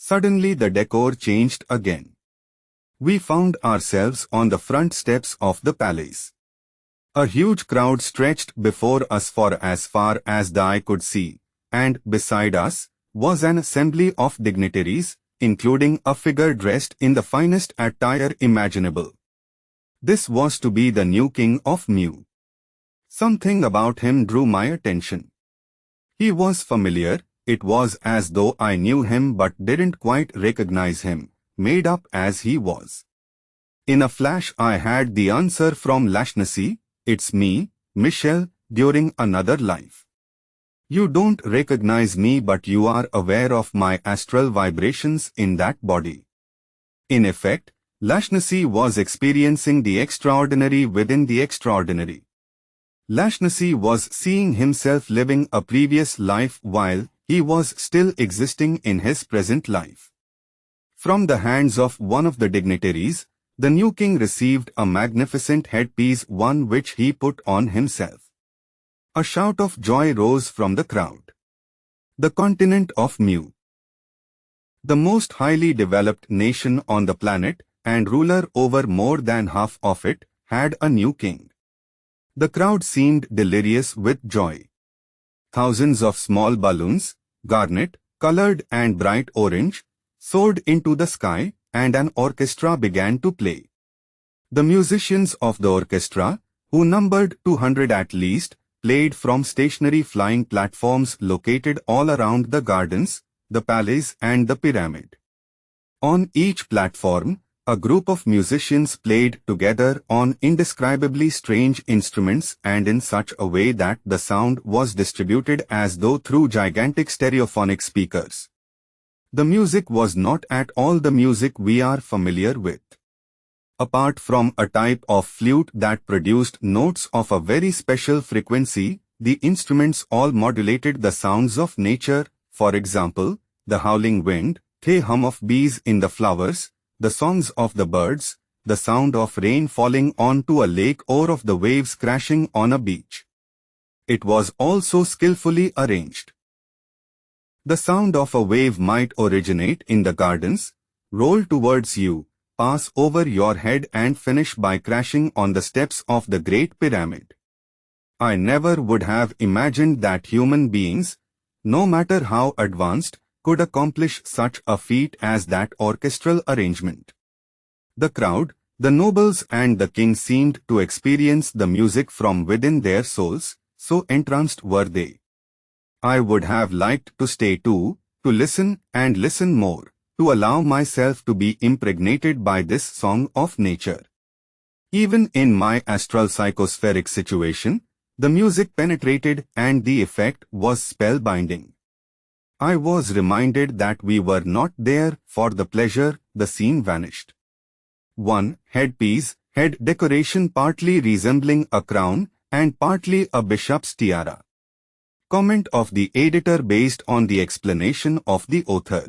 Suddenly the decor changed again. We found ourselves on the front steps of the palace. A huge crowd stretched before us for as far as the eye could see, and beside us was an assembly of dignitaries, including a figure dressed in the finest attire imaginable. This was to be the new king of Mu. Something about him drew my attention. He was familiar. It was as though I knew him but didn't quite recognize him, made up as he was. In a flash I had the answer from Lashnasi, "It's me, Michel, during another life. You don't recognize me but you are aware of my astral vibrations in that body." In effect, Lashnasi was experiencing the extraordinary within the extraordinary. Lashnasi was seeing himself living a previous life while he was still existing in his present life. From the hands of one of the dignitaries, the new king received a magnificent headpiece, one which he put on himself. A shout of joy rose from the crowd. The continent of Mu, the most highly developed nation on the planet and ruler over more than half of it, had a new king. The crowd seemed delirious with joy. Thousands of small balloons, garnet, colored and bright orange, soared into the sky, and an orchestra began to play. The musicians of the orchestra, who numbered 200 at least, played from stationary flying platforms located all around the gardens, the palace and the pyramid. On each platform, a group of musicians played together on indescribably strange instruments and in such a way that the sound was distributed as though through gigantic stereophonic speakers. The music was not at all the music we are familiar with. Apart from a type of flute that produced notes of a very special frequency, the instruments all modulated the sounds of nature, for example, the howling wind, the hum of bees in the flowers, the songs of the birds, the sound of rain falling onto a lake or of the waves crashing on a beach. It was also skillfully arranged. The sound of a wave might originate in the gardens, roll towards you, pass over your head and finish by crashing on the steps of the Great Pyramid. I never would have imagined that human beings, no matter how advanced, could accomplish such a feat as that orchestral arrangement. The crowd, the nobles and the king seemed to experience the music from within their souls, so entranced were they. I would have liked to stay too, to listen and listen more, to allow myself to be impregnated by this song of nature. Even in my astral psychospheric situation, the music penetrated and the effect was spellbinding. I was reminded that we were not there for the pleasure. The scene vanished. 1. Headpiece, head decoration partly resembling a crown and partly a bishop's tiara. Comment of the editor based on the explanation of the author.